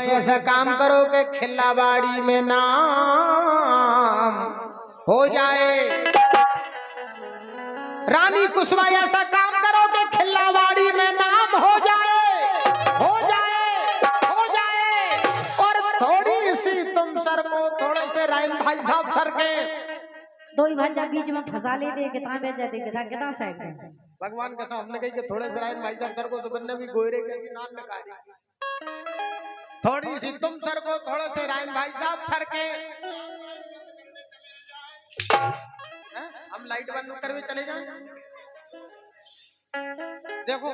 कुशवा ऐसा काम करो कि खिल्लाबाड़ी में नाम हो जाए। रानी कुशवा ऐसा काम करो कि खिल्लाबाड़ी में नाम हो जाए, हो जाए, हो जाए। और थोड़ी सी तुम सर को थोड़े से राइन भाई साहब सर के दो ही भांजा बीच में फंसा ले दे कितना बेच दे कितना सह भगवान कसम हमने कही कि थोड़े से राइन भाई साहब सर को सुबह भी गोरे के नाम निकाली। थोड़ी सी तुम सर को थोड़े से राइन भाई साहब सर के हम लाइट बंद कर भी चले जाएं। देखो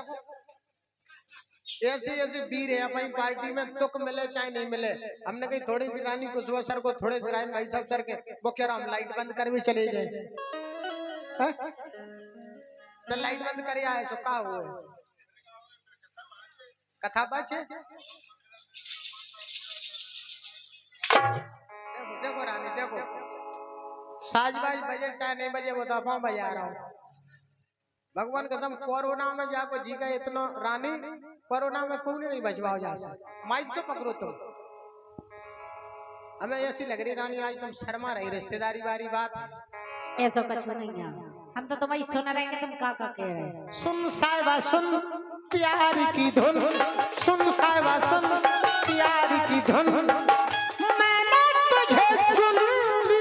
ऐसे ऐसे वीर है अपनी पार्टी में, तुक मिले चाहे नहीं मिले। हमने कही थोड़ी सी रानी कुशवा सर को थोड़े से राइन भाई साहब सर के, वो कह रहा हम लाइट बंद कर भी चले जाए। तो लाइट बंद कर आए सो का हुए कथा बचे। देखो देखो रानी देखो, साजबाज बजे चाहे नहीं बजे वो दफा बजा रहा हूँ। भगवान कसम कोरोना में जाको जी का इतना रानी, कोरोना में कौन नहीं बचवाओ जा सकता। माइक तो पकड़ो तुम। हमें ऐसी लग रही रानी आज तुम शर्मा रही रिश्तेदारी वाली बात। ऐसा कुछ नहीं है, हम तो तुम्हारी सुन रहे हैं, तुम का कह रहे हैं। सुन साहिबा सुन प्यार की धुन, सुन साहिबा सुन प्यार की धुन। मैंने तुझे चुन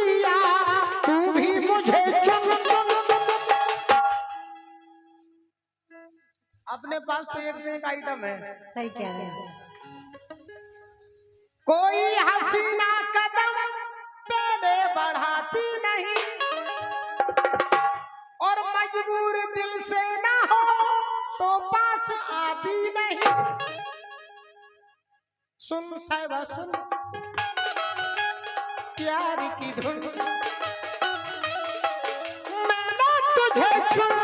लिया, तू भी मुझे चुन। अपने पास तो एक से एक आइटम है। सही कह रहे हैं। कोई हसीना कदम पहले बढ़ाती नहीं, और मजबूर दिल से ना हो तो पास आती नहीं। सुन साहिबा सुन प्यार की धुन। मैंने तुझे चुन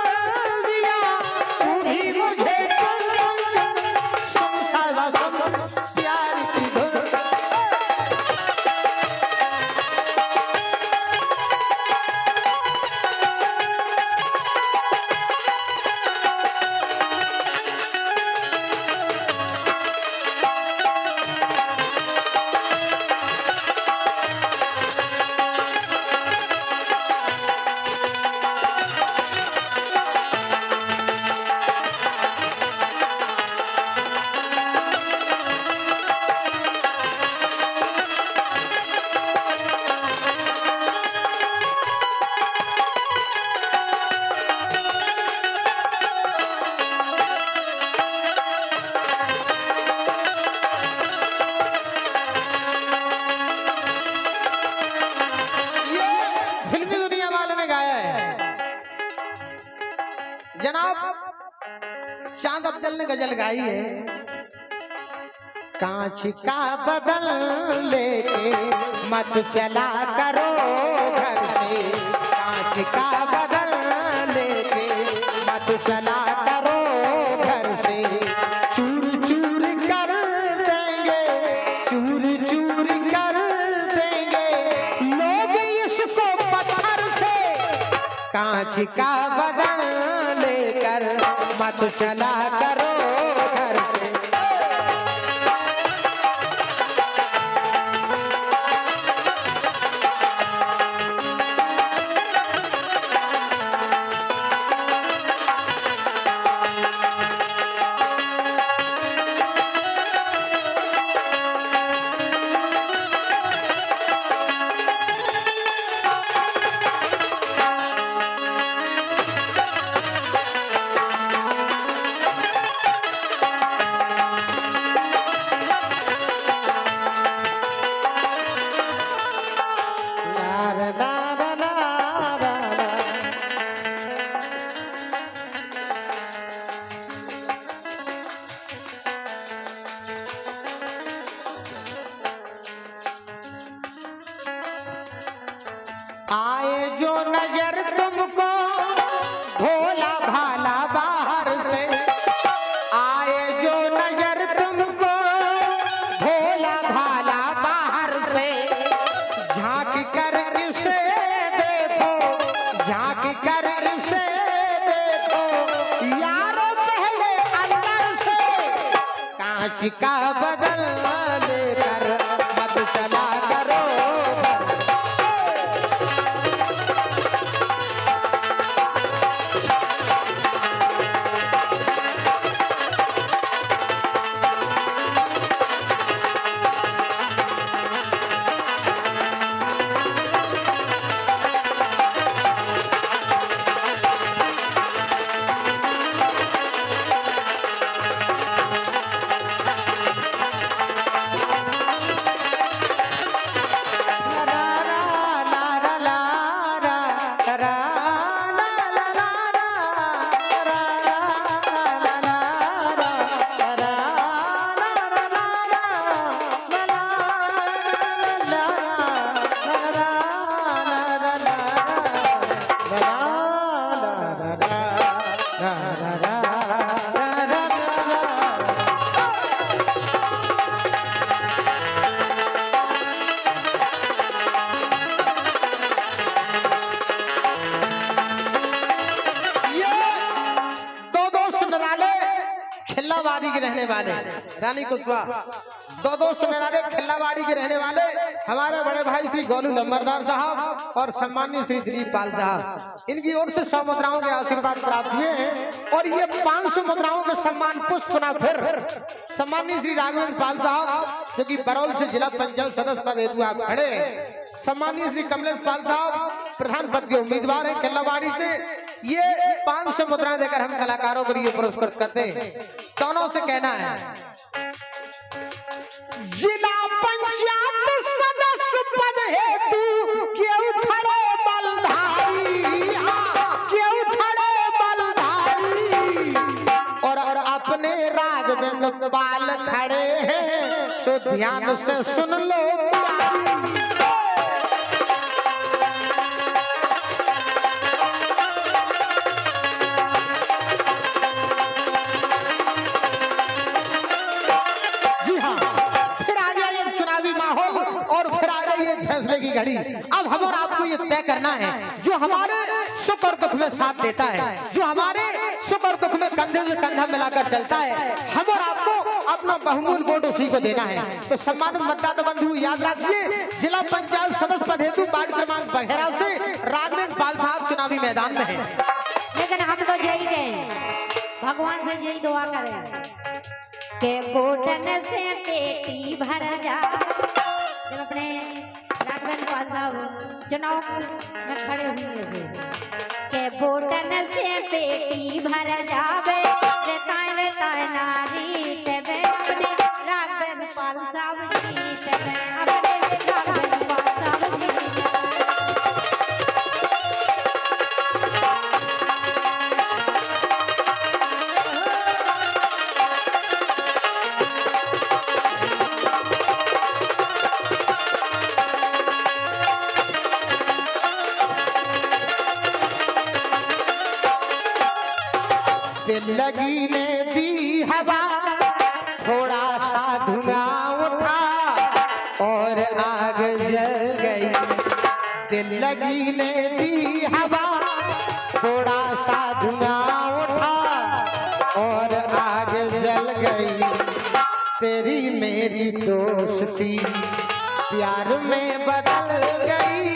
लिया, तू भी मुझे चुन। सुन साहिबा सुन प्यार की धुन। जनाब चांद अफजल ने गजल गाई है। कांच का बदल लेके मत चला करो घर से, कांच का बदल लेके मत चला करो घर से। चूर चूर कर देंगे, चूर चूर कर देंगे लोग इसको पत्थर से। कांच का बदल लेकर मत चला करो घर से। आए जो नजर तुमको भोला भाला बाहर से, आए जो नजर तुमको भोला भाला बाहर से। झांक कर इसे देखो, झांक कर इसे देखो यारो पहले अंदर से। कांच का बदल रहने वाले रानी कुशवाहा, दो सुनहरे खिल्लावाड़ी के रहने वाले हमारे बड़े भाई श्री गोलू लंबरदार साहब और सम्मानीय श्री दिलीप पाल साहब, इनकी ओर से 100 मुद्राओं के आशीर्वाद प्राप्त हुए हैं। और ये 500 मुद्राओं के सम्मान पुष्प ना फिर सम्मानीय श्री राघवेंद्र पाल साहब जो कि बरौल से जिला पंचायत सदस्य पद हेतु आप खड़े हैं, सम्मानीय श्री कमलेश पाल साहब प्रधान पद के उम्मीदवार हैं खिल्लावाड़ी से। ये 500 मुद्राएं देकर हम कलाकारों को लिए पुरस्कृत करते हैं। दोनों से कहना है, जिला पंचायत सदस्य पद हेतु क्यों खड़े बलधारी, क्यों खड़े बलधारी, और अपने राघवेंद्र पाल खड़े हैं, सो ध्यान से सुन लो प्यारी। फैसले की घड़ी अब हम और आपको ये तय करना है, जो हमारे सुख और दुख में साथ देता है, जो हमारे सुख और दुख में कंधे से कंधा मिलाकर चलता है, हम और आपको अपना बहुमूल्य वोट उसी को देना है। तो सम्मानित मतदाता बंधु याद रखिए, जिला पंचायत सदस्य पद हेतु वार्ड क्रमांक 12 से राघवेंद्र पाल साहब चुनावी मैदान में है। लेकिन हम तो यही गए, भगवान से यही दुआ करें के वोटन से पेटी भर जा। जब अपने राघवेंद्र पाल साहब चुनाव में खड़े हुए से के वोटन से पेटी भर जावे, रे ताय नारी तेरे अपने राघवेंद्र पाल साहब जी, तेरे अपने राघवेंद्र पाल साहब जी। दिल लगी ने दी हवा, थोड़ा सा धुआं उठा और आग जल गई। दिल लगी ने दी हवा, थोड़ा सा धुआं उठा और आग जल गई। तेरी मेरी दोस्ती प्यार में बदल गई,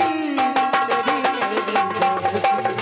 तेरी मेरी दोस्ती।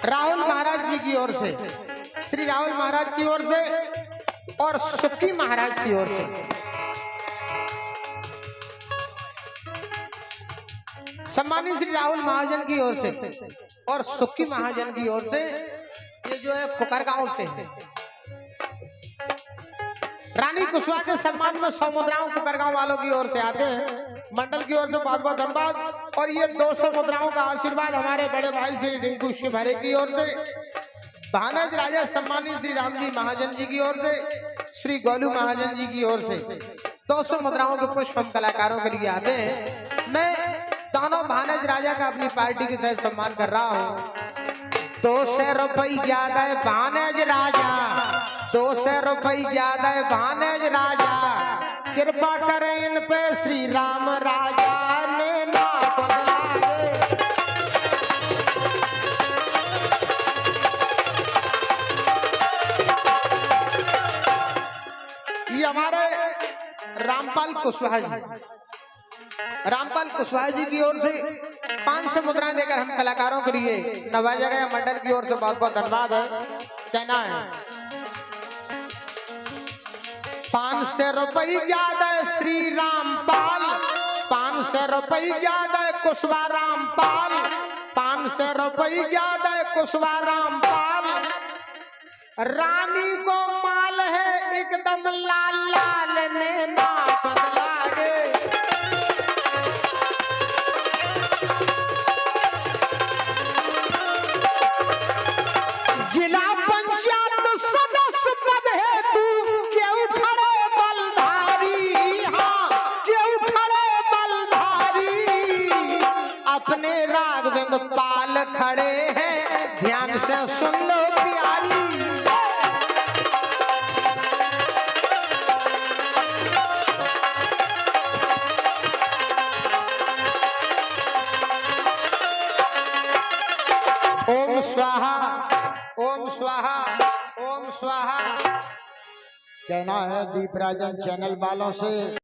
राहुल महाराज जी की ओर से, श्री राहुल महाराज की ओर से और सुक्की महाराज की ओर से सम्मानित श्री राहुल महाजन की ओर से और सुक्की महाजन की ओर से ये जो है फुकर गांव से रानी कुशवाहा के सम्मान में 100 मुद्राओं फुकर गांव वालों की ओर से आते हैं। मंडल की ओर से बहुत बहुत धन्यवाद। और ये 200 मुद्राओं का आशीर्वाद हमारे बड़े भाई श्री रिंकू शिवहरे की ओर से, भानज राजा सम्मानित श्री रामजी महाजन जी की ओर से, श्री गोलू महाजन जी की ओर से 200 मुद्राओं के पुष्प हम कलाकारों के लिए आते हैं। मैं दोनों भानज राजा का अपनी पार्टी के साथ सम्मान कर रहा हूँ। 200 रुपये ज्यादा है भानज राजा, 200 रुपये ज्यादा है भानज राजा, कृपा करें इन पे श्री राम राजा ने ना बदला दे। ये हमारे रामपाल कुशवाहा जी, रामपाल कुशवाहा जी की ओर से 500 मुद्राएं देकर हम कलाकारों के लिए नवाजा गया। मंडल की ओर से बहुत बहुत धन्यवाद है। कहना है 500 रुपये ज्यादा है श्री रामपाल, 500 रुपये ज्यादा है कुशवाहा रामपाल, 500 रुपये ज्यादा है कुशवाहा रामपाल। रानी को माल है एकदम लाल लाल ने ना बदला गे। राघवेंद्र पाल खड़े हैं, ध्यान से सुन लो प्यारी। ओम स्वाहा, ओम स्वाहा, ओम स्वाहा। कहना है दीपराजन चैनल वालों से